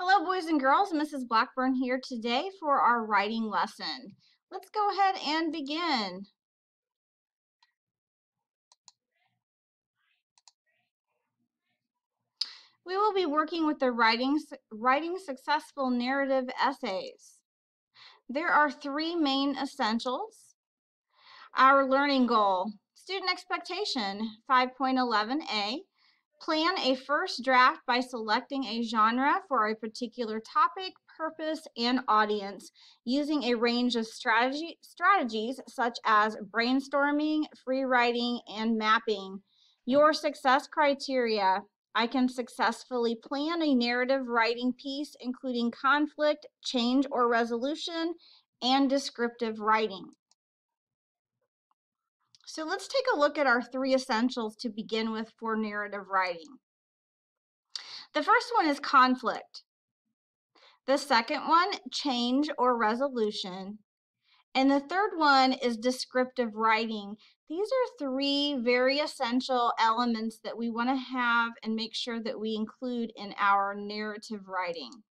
Hello, boys and girls. Mrs. Blackburn here today for our writing lesson. Let's go ahead and begin. We will be working with the writing successful narrative essays. There are three main essentials. Our learning goal, student expectation, 5.11a. Plan a first draft by selecting a genre for a particular topic, purpose, and audience using a range of strategies such as brainstorming, free writing, and mapping. Your success criteria. I can successfully plan a narrative writing piece including conflict, change or resolution, and descriptive writing. So let's take a look at our three essentials to begin with for narrative writing. The first one is conflict. The second one, change or resolution. And the third one is descriptive writing. These are three very essential elements that we want to have and make sure that we include in our narrative writing.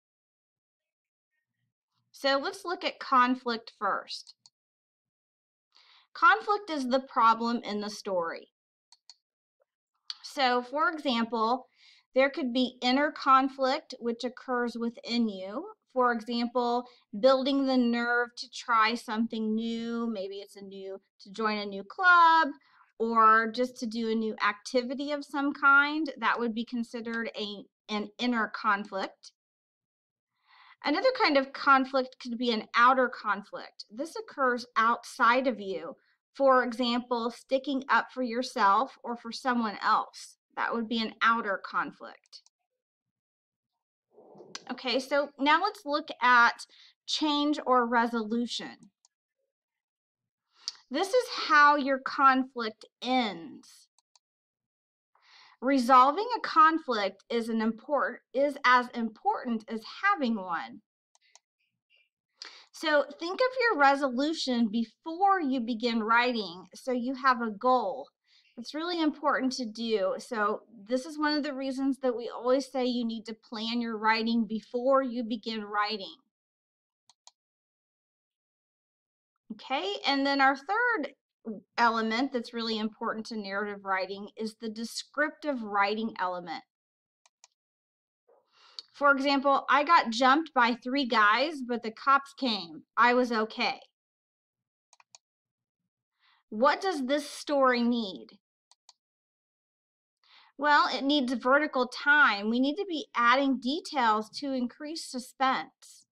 So let's look at conflict first. Conflict is the problem in the story. So, for example, there could be inner conflict, which occurs within you. For example, building the nerve to try something new. Maybe it's to join a new club or just to do a new activity of some kind. That would be considered an inner conflict. Another kind of conflict could be an outer conflict. This occurs outside of you. For example, sticking up for yourself or for someone else. That would be an outer conflict. Okay, so now let's look at change or resolution. This is how your conflict ends. Resolving a conflict is as important as having one. So think of your resolution before you begin writing so you have a goal. It's really important to do. So this is one of the reasons that we always say you need to plan your writing before you begin writing. Okay, and then our third element that's really important to narrative writing is the descriptive writing element. For example, I got jumped by 3 guys, but the cops came. I was okay. What does this story need? Well, it needs vertical time. We need to be adding details to increase suspense.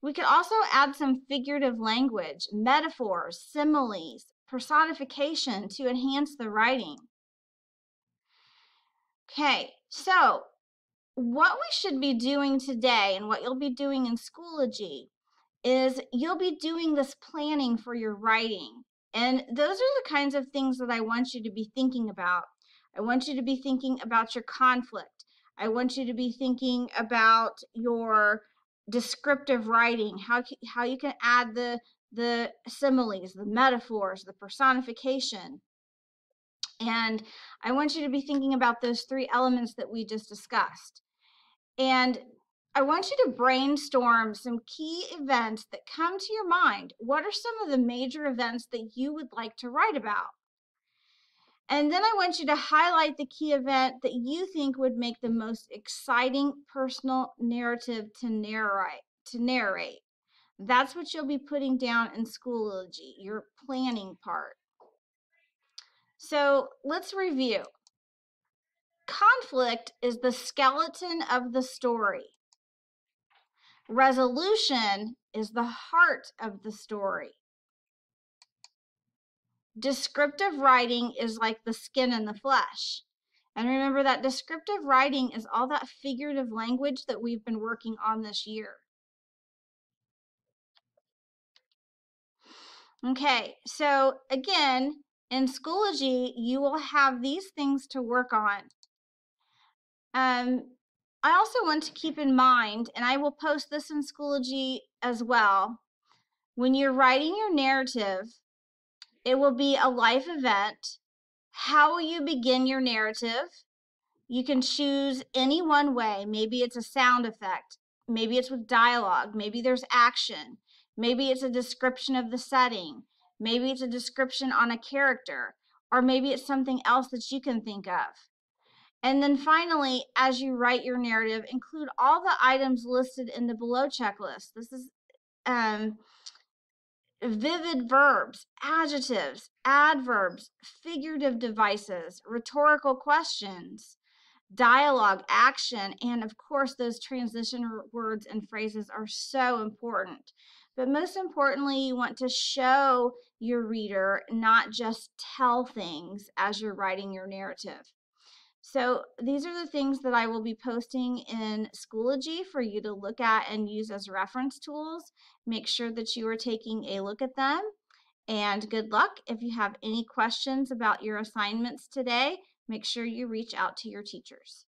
We could also add some figurative language, metaphors, similes, personification to enhance the writing. Okay, so what we should be doing today and what you'll be doing in Schoology is you'll be doing this planning for your writing. And those are the kinds of things that I want you to be thinking about. I want you to be thinking about your conflict. I want you to be thinking about your descriptive writing, how you can add the similes, the metaphors, the personification. And I want you to be thinking about those three elements that we just discussed. And I want you to brainstorm some key events that come to your mind. What are some of the major events that you would like to write about? And then I want you to highlight the key event that you think would make the most exciting personal narrative to narrate. That's what you'll be putting down in Schoology, your planning part. So let's review. Conflict is the skeleton of the story. Resolution is the heart of the story. Descriptive writing is like the skin and the flesh. And remember that descriptive writing is all that figurative language that we've been working on this year. Okay, so again, in Schoology, you will have these things to work on. I also want to keep in mind, and I will post this in Schoology as well, when you're writing your narrative, it will be a life event. How will you begin your narrative? You can choose any one way. Maybe it's a sound effect. Maybe it's with dialogue. Maybe there's action. Maybe it's a description of the setting. Maybe it's a description on a character. Or maybe it's something else that you can think of. And then finally, as you write your narrative, include all the items listed in the below checklist. This is vivid verbs, adjectives, adverbs, figurative devices, rhetorical questions, dialogue, action, and of course, those transition words and phrases are so important. But most importantly, you want to show your reader, not just tell things as you're writing your narrative. So these are the things that I will be posting in Schoology for you to look at and use as reference tools. Make sure that you are taking a look at them. And good luck. If you have any questions about your assignments today, make sure you reach out to your teachers.